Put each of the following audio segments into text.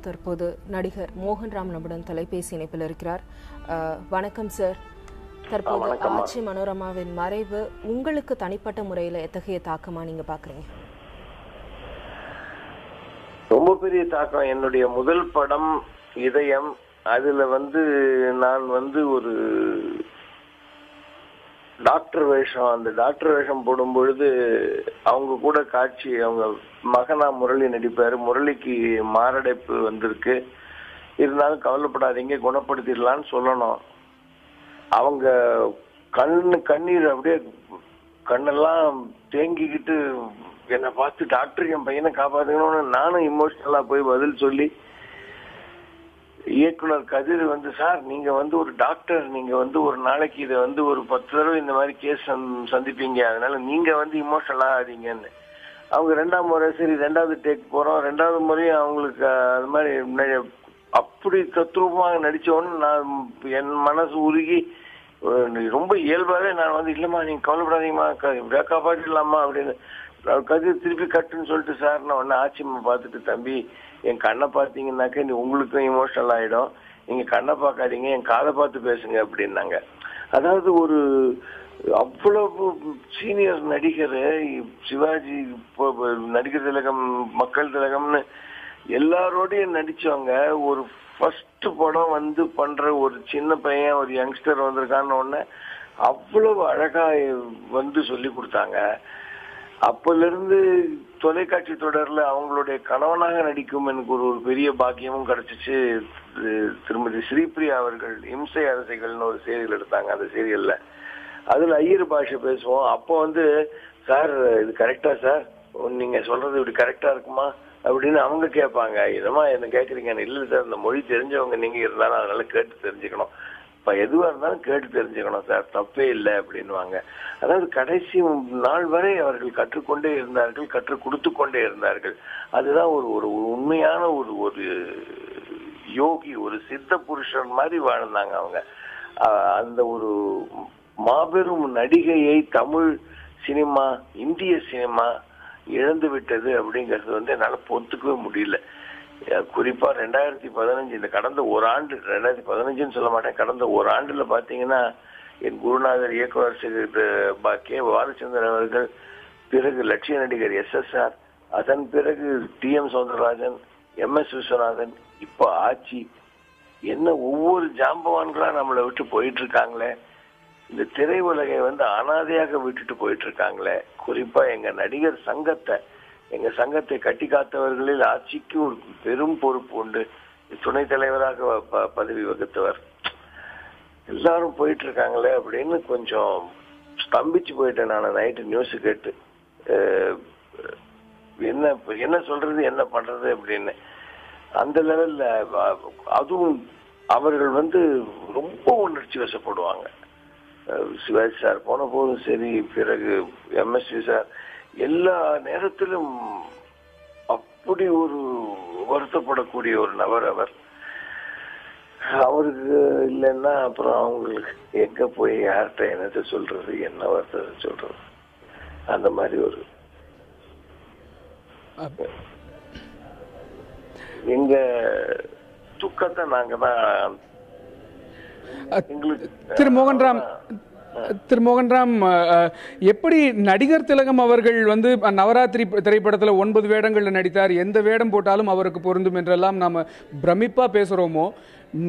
தற்போது நடிகர் மோகன்ராம் நம்முடன் தொலைபேசி இணைப்பில் இருக்கிறார். வணக்கம் சார். தற்போது ஆச்சி மனோரமாவின் மறைவு உங்களுக்கு தனிப்பட்ட முறையில் எத்தகைய தாக்கமா நீங்க பாக்குறீங்க? ரொம்ப பெரிய தாக்கம். என்னுடைய முதல் படம் இதயம், அதுல நான் ஒரு டாக்டர் வேஷம், அந்த டாக்டர் வேஷம் போடும் பொழுது அவங்க கூட காட்சி, அவங்க மகனா முரளி நடிப்பாரு. முரளிக்கு மாரடைப்பு வந்திருக்கு, இருந்தாலும் கவலைப்படாதீங்க குணப்படுத்திடலான்னு சொல்லணும். அவங்க கண்ணீர் அப்படியே கண்ணெல்லாம் தேங்கிக்கிட்டு என்னை பார்த்து டாக்டர் என் பையனை காப்பாத்தணும்னு நானும் இமோஷனலா போய் பதில் சொல்லி, இயக்குனர் கதிர் சார் நீங்க ஒரு டாக்டர், நீங்க ஒரு நாளைக்கு இதை ஒரு 10 தடவை இந்த மாதிரி கேஸ் சந்திப்பீங்க, அதனால நீங்க இமோஷனல் ஆகாதீங்கன்னு. அவங்க 2ஆம் முறை சரி 2வது டேக் போறோம். 2வது முறையும் அவங்களுக்கு அது மாதிரி அப்படி தத்ரூபமாக நடிச்சோன்னு நான் என் மனசு உருகி ரொம்ப இயல்பாவே நான் இல்லம்மா நீங்க கவலைப்படாதீங்கம்மா காப்பாற்றிடலாமா அப்படின்னு. கதிர் திருப்பி கட்டுன்னு சொல்லிட்டு சார் நான் ஒன்னு ஆச்சரியமா பார்த்துட்டு, தம்பி என் கண்ணை பார்த்தீங்கன்னாக்க உங்களுக்கும் இமோஷனல் ஆயிடும், நீங்க கண்ணை பார்க்காதீங்க என் காதை பார்த்து பேசுங்க அப்படின்னாங்க. அதாவது அவ்வளவு சீனியர் நடிகர் சிவாஜி, நடிகர் திலகம், மக்கள் திலகம்னு எல்லாரோடையும் நடிச்சவங்க ஒரு ஃபர்ஸ்ட் படம் பண்ற ஒரு சின்ன பையன், ஒரு யங்ஸ்டர் வந்திருக்கான்னு ஒண்ணு அவ்வளவு அழகா சொல்லி கொடுத்தாங்க. அப்பல இருந்து தொலைக்காட்சி தொடர்ல அவங்களுடைய கணவனாக நடிக்கும் எனக்கு ஒரு பெரிய பாக்கியமும் கிடைச்சிச்சு. திருமதி ஸ்ரீபிரியா அவர்கள் இம்சை அரசைகள்னு ஒரு சீரியல் எடுத்தாங்க. அந்த சீரியல்ல அதுல ஐயர் பாஷை பேசுவோம். அப்போ சார் இது கரெக்டா சார், நீங்க சொல்றது இப்படி கரெக்டா இருக்குமா அப்படின்னு அவங்க கேட்பாங்க. இதமா என்ன கேக்குறீங்க? இல்ல சார், இந்த மொழி தெரிஞ்சவங்க நீங்க இருந்தாலும் அதனால கேட்டு தெரிஞ்சுக்கணும், இப்ப எதுவா இருந்தாலும் கேட்டு தெரிஞ்சுக்கணும் சார், தப்பே இல்லை அப்படின்வாங்க. அதாவது கடைசி நாள் வரை அவர்கள் கற்றுக்கொண்டே இருந்தார்கள், கற்றுக் கொடுத்து கொண்டே இருந்தார்கள். அதுதான் ஒரு உண்மையான ஒரு யோகி, ஒரு சித்த புருஷன் மாதிரி வாழ்ந்தாங்க அவங்க. அந்த ஒரு மாபெரும் நடிகையை தமிழ் சினிமா, இந்திய சினிமா இழந்து விட்டது அப்படிங்கிறது என்னால பொறுத்துக்கவே முடியல. குறிப்பா 2015 இந்த கடந்த ஒரு ஆண்டு, 2015ன்னு சொல்ல மாட்டேன், கடந்த ஒரு ஆண்டுல பாத்தீங்கன்னா என் குருநாதர் இயக்குனர் கே பாலச்சந்திரன் அவர்கள், பிறகு லட்சிய நடிகர் SSR, அதன் பிறகு TM சௌந்தரராஜன், MS விஸ்வநாதன், இப்ப ஆச்சி, என்ன ஒவ்வொரு ஜாம்பவான்களா நம்மளை விட்டு போயிட்டு இருக்காங்களே. இந்த திரை உலகை அனாதையாக விட்டுட்டு போயிட்டு இருக்காங்களே. குறிப்பா எங்க நடிகர் சங்கத்தை, எங்க சங்கத்தை கட்டி காத்தவர்களில் ஆட்சிக்கு ஒரு பெரும் பொறுப்பு உண்டு. துணைத் தலைவராக பதவி வகித்தவர். எல்லாரும் போயிட்டு இருக்காங்களே அப்படின்னு கொஞ்சம் ஸ்தம்பிச்சு போயிட்டேன் நான் நைட்டு நியூஸ் கேட்டு. என்ன சொல்றது, என்ன பண்றது அப்படின்னு. அந்த லெவல்ல அதுவும் அவர்கள் ரொம்ப உணர்ச்சி வசப்படுவாங்க. சிவாஜி சார் போன போதும் சரி, பிறகு MSV சார், எல்லா நேரத்திலும் அப்படி ஒரு வருத்தப்படக்கூடிய ஒரு நபர் அவர். அவருக்கு இல்லைன்னா அப்புறம் அவங்களுக்கு எங்க போய் யார்கிட்ட என்னத்தை சொல்றது, என்ன வருத்தத்தை சொல்றது, அந்த மாதிரி ஒரு எங்க துக்கத்தை நாங்க தான் திரு மோகன்ராம், எப்படி நடிகர் திலகம் அவர்கள் நவராத்திரி திரைப்படத்தில் 9 வேடங்கள்ல நடித்தார், எந்த வேடம் போட்டாலும் அவருக்கு பொருந்தும் என்றெல்லாம் நாம பிரமிப்பா பேசுறோமோ,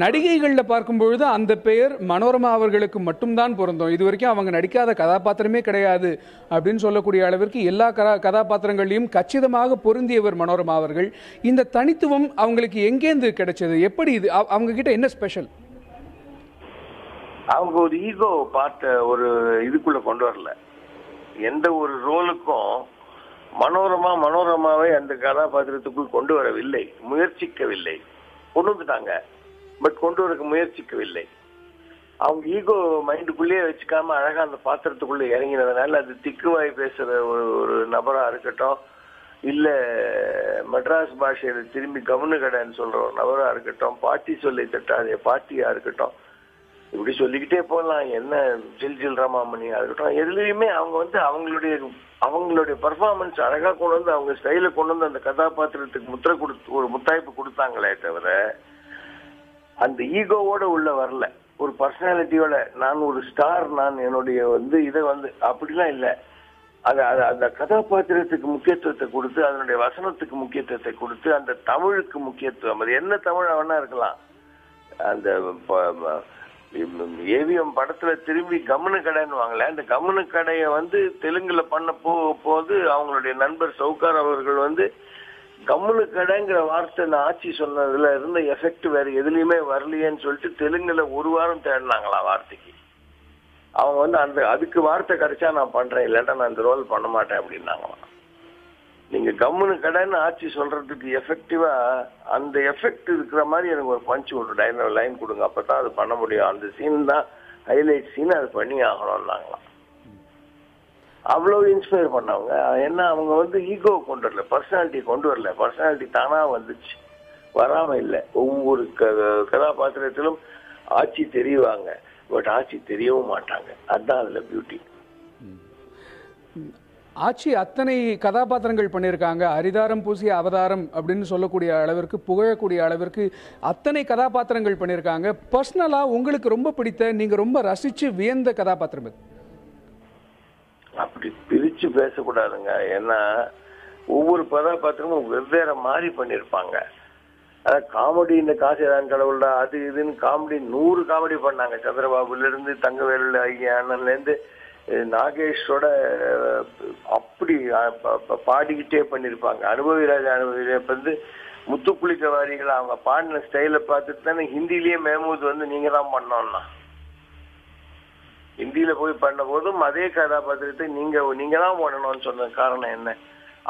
நடிகைகள்ல பார்க்கும்பொழுது அந்த பெயர் மனோரமா அவர்களுக்கு மட்டும்தான் பொருந்தும். இது வரைக்கும் அவங்க நடிக்காத கதாபாத்திரமே கிடையாது அப்படின்னு சொல்லக்கூடிய அளவிற்கு எல்லா கதாபாத்திரங்களையும் கச்சிதமாக பொருந்தியவர் மனோரமா அவர்கள். இந்த தனித்துவம் அவங்களுக்கு எங்கேந்து கிடைச்சது? எப்படி இது அவங்க கிட்ட என்ன ஸ்பெஷல்? அவங்க ஒரு ஈகோ பார்த்த ஒரு இதுக்குள்ள கொண்டு வரல. எந்த ஒரு ரோலுக்கும் மனோரமாவை அந்த கதாபாத்திரத்துக்குள் கொண்டு வரவில்லை, முயற்சிக்கவில்லை. கொண்டு வந்துட்டாங்க, பட் கொண்டு வர முயற்சிக்கவில்லை. அவங்க ஈகோ மைண்டுக்குள்ளேயே வச்சுக்காம அழகா அந்த பாத்திரத்துக்குள்ள இறங்கினதுனால அது திக்குவாய் பேசுற ஒரு நபரா இருக்கட்டும், இல்ல மெட்ராஸ் பாஷையில திரும்பி கவனு கடைன்னு சொல்ற ஒரு நபரா இருக்கட்டும், பாட்டி சொல்லி தட்டாதே பாட்டியா இருக்கட்டும், இப்படி சொல்லிக்கிட்டே போகலாம். என்ன ஜில் ஜில் ரமாமணி இருக்கட்டும், எதுலையுமே அவங்க வந்து அவங்களுடைய பர்ஃபார்மன்ஸ் அழகா கொண்டு வந்து அவங்க ஸ்டைல கொண்டு வந்து அந்த கதாபாத்திரத்துக்கு முத்திரை கொடுத்து ஒரு முத்தாய்ப்பு கொடுத்தாங்களே தவிர அந்த ஈகோவோட உள்ள வரல. ஒரு பர்சனாலிட்டியோட நான் ஒரு ஸ்டார், நான் என்னுடைய வந்து இதை வந்து அப்படிலாம் இல்லை. அந்த கதாபாத்திரத்துக்கு முக்கியத்துவத்தை கொடுத்து, அதனுடைய வசனத்துக்கு முக்கியத்துவத்தை கொடுத்து, அந்த தமிழுக்கு முக்கியத்துவம், அது என்ன தமிழ் அவனா இருக்கலாம். அந்த ஏவிஎம் படத்துல திரும்பி கம்முனு கடைன்னு வாங்கல, அந்த கம்முனு கடையை வந்து தெலுங்குல பண்ண போது அவங்களுடைய நண்பர் சவுகார் அவர்கள் வந்து கம்முனு கடைங்கிற வார்த்தை நான் ஆட்சி சொன்னதுல இருந்த எஃபெக்ட் வேற எதுலயுமே வரலையேன்னு சொல்லிட்டு தெலுங்குல ஒரு வாரம் தேடினாங்களா வார்த்தைக்கு. அவங்க வந்து அதுக்கு வார்த்தை கிடைச்சா நான் பண்றேன், இல்லாட்டா நான் இந்த ரோல் பண்ண மாட்டேன் அப்படின்னாங்களாம். நீங்க கம்முனு கடைன்னு ஆட்சி சொல்றதுக்கு எஃபெக்டிவா அந்த எஃபெக்ட் இருக்கிற மாதிரி எனக்கு ஒரு பஞ்ச் ஒரு லைன் கொடுங்க, அப்பதான் அது பண்ண முடியும். அந்த சீன் தான் ஹைலைட் சீன், அது பண்ணி ஆகணும்னாங்களாம். அவ்வளவு இன்ஸ்பயர் பண்ணவங்க. ஏன்னா அவங்க வந்து ஈகோ கொண்டு வரல, பர்சனாலிட்டி கொண்டு வரல. பர்சனாலிட்டி தானா வந்துச்சு, வராம இல்லை. ஒவ்வொரு கதாபாத்திரத்திலும் ஆட்சி தெரிவாங்க, பட் ஆட்சி தெரியவும் மாட்டாங்க. அதுதான் அதுல பியூட்டி. ஆட்சி அத்தனை கதாபாத்திரங்கள் பண்ணியிருக்காங்க. அரிதாரம் பூசிய அவதாரம் அப்படின்னு சொல்லக்கூடிய அளவிற்கு, புகழக்கூடிய அளவிற்கு அத்தனை கதாபாத்திரங்கள் பண்ணியிருக்காங்க. பர்சனலா உங்களுக்கு ரொம்ப பிடித்த, நீங்க ரொம்ப ரசிச்சு வியந்த கதாபாத்திரம் இது? அப்படி பிரிச்சு பேசக்கூடாதுங்க. ஏன்னா ஒவ்வொரு கதாபாத்திரமும் வெவ்வேறு மாதிரி பண்ணியிருப்பாங்க. அதாவது காமெடி, இந்த காசிதான் கடவுள்டா அது இதுன்னு காமெடி 100 காமெடி பண்ணாங்க. சந்திரபாபுல இருந்து தங்கவேலு ஐயா அண்ணன்ல இருந்து நாகேஷோட அப்படி பாடிக்கிட்டே பண்ணிருப்பாங்க. அனுபவிராஜா வந்து முத்துக்குளிக்க வாரிகள் அவங்க பாடின ஸ்டைல பார்த்துட்டு தானே ஹிந்திலேயே மெஹமூத் வந்து நீங்க தான் பண்ணோம்னா, ஹிந்தியில போய் பண்ண போதும் அதே கதாபாத்திரத்தை நீங்க தான் பண்ணணும்னு சொன்ன காரணம் என்ன?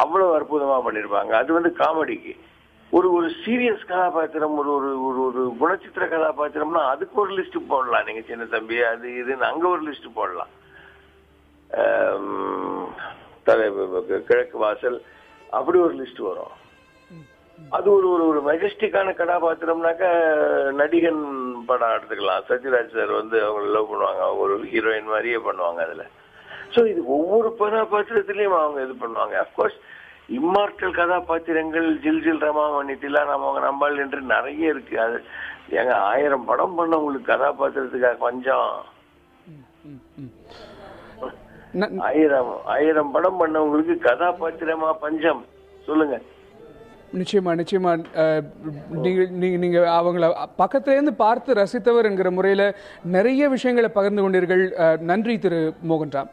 அவ்வளவு அற்புதமா பண்ணிருப்பாங்க. அது வந்து காமெடிக்கு. ஒரு சீரியஸ் கதாபாத்திரம், ஒரு குணச்சித்திர கதாபாத்திரம்னா அதுக்கு ஒரு லிஸ்ட் போடலாம். நீங்க சின்ன தம்பி அது இதுன்னு அங்க ஒரு லிஸ்ட் போடலாம். கிழக்கு வாசல் அப்படி ஒரு லிஸ்ட் வரும். அது ஒரு மெஜஸ்டிக்கான கதாபாத்திரம்னாக்க நடிகன் படம் எடுத்துக்கலாம். சத்யராஜ் சார் வந்து அவங்க லவ் பண்ணுவாங்க, ஒரு ஹீரோயின் மாதிரியே பண்ணுவாங்க அதுல. சோ இது ஒவ்வொரு கதாபாத்திரத்திலயும் அவங்க இது பண்ணுவாங்க. அப்கோர்ஸ் இம்மார்டல் கதாபாத்திரங்கள் ஜில் ஜில் ரமாமணி, தில்லானாம நம்பாள் என்று நிறைய இருக்கு. அது எங்க 1000 படம் பண்ண உங்களுக்கு கதாபாத்திரத்துக்காக பஞ்சம். 1000 படம் பண்ணவங்களுக்கு கதாபாத்திரமா பஞ்சம்? சொல்லுங்க. நிச்சயமா நிச்சயமா. நீங்க அவங்கள பக்கத்துல இருந்து பார்த்து ரசித்தவர் என்கிற முறையில நிறைய விஷயங்களை பகிர்ந்து கொண்டீர்கள். நன்றி திரு மோகன்ராம்.